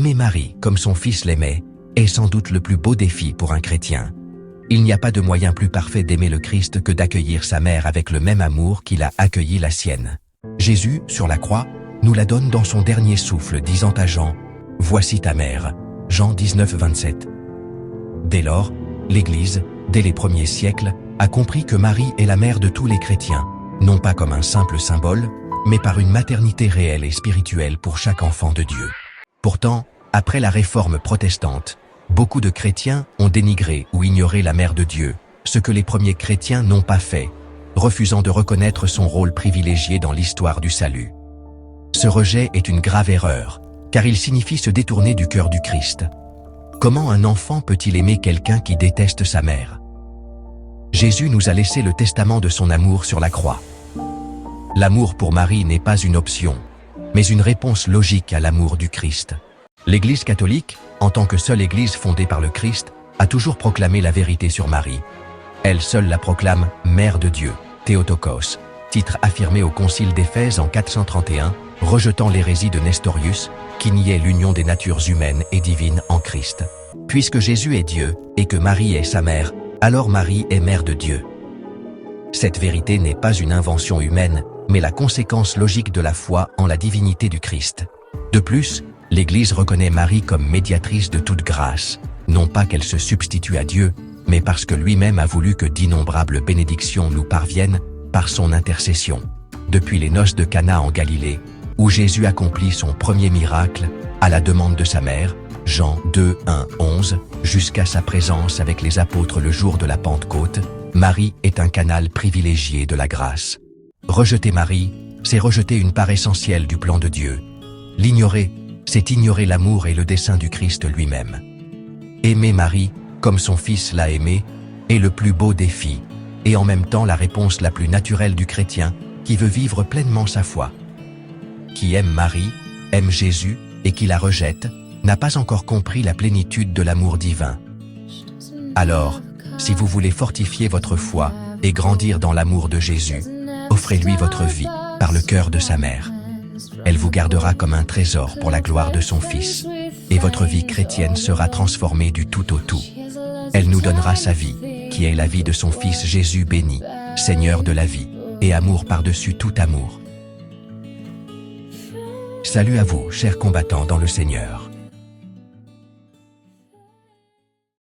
Aimer Marie comme son Fils l'aimait est sans doute le plus beau défi pour un chrétien. Il n'y a pas de moyen plus parfait d'aimer le Christ que d'accueillir sa mère avec le même amour qu'il a accueilli la sienne. Jésus, sur la croix, nous la donne dans son dernier souffle, disant à Jean « Voici ta mère ». Jean 19, 27. Dès lors, l'Église, dès les premiers siècles, a compris que Marie est la mère de tous les chrétiens, non pas comme un simple symbole, mais par une maternité réelle et spirituelle pour chaque enfant de Dieu. Pourtant, après la réforme protestante, beaucoup de chrétiens ont dénigré ou ignoré la mère de Dieu, ce que les premiers chrétiens n'ont pas fait, refusant de reconnaître son rôle privilégié dans l'histoire du salut. Ce rejet est une grave erreur, car il signifie se détourner du cœur du Christ. Comment un enfant peut-il aimer quelqu'un qui déteste sa mère? Jésus nous a laissé le testament de son amour sur la croix. L'amour pour Marie n'est pas une option, mais une réponse logique à l'amour du Christ. L'Église catholique, en tant que seule Église fondée par le Christ, a toujours proclamé la vérité sur Marie. Elle seule la proclame « Mère de Dieu », Théotokos, titre affirmé au Concile d'Éphèse en 431, rejetant l'hérésie de Nestorius, qui niait l'union des natures humaines et divines en Christ. Puisque Jésus est Dieu, et que Marie est sa mère, alors Marie est mère de Dieu. Cette vérité n'est pas une invention humaine, mais la conséquence logique de la foi en la divinité du Christ. De plus, l'Église reconnaît Marie comme médiatrice de toute grâce, non pas qu'elle se substitue à Dieu, mais parce que lui-même a voulu que d'innombrables bénédictions nous parviennent par son intercession. Depuis les noces de Cana en Galilée, où Jésus accomplit son premier miracle, à la demande de sa mère, Jean 2, 1, 11, jusqu'à sa présence avec les apôtres le jour de la Pentecôte, Marie est un canal privilégié de la grâce. Rejeter Marie, c'est rejeter une part essentielle du plan de Dieu. L'ignorer, c'est ignorer l'amour et le dessein du Christ lui-même. Aimer Marie, comme son Fils l'a aimé, est le plus beau défi, et en même temps la réponse la plus naturelle du chrétien, qui veut vivre pleinement sa foi. Qui aime Marie, aime Jésus, et qui la rejette, n'a pas encore compris la plénitude de l'amour divin. Alors, si vous voulez fortifier votre foi et grandir dans l'amour de Jésus, offrez-lui votre vie par le cœur de sa mère. Elle vous gardera comme un trésor pour la gloire de son Fils, et votre vie chrétienne sera transformée du tout au tout. Elle nous donnera sa vie, qui est la vie de son Fils Jésus béni, Seigneur de la vie, et amour par-dessus tout amour. Salut à vous, chers combattants dans le Seigneur.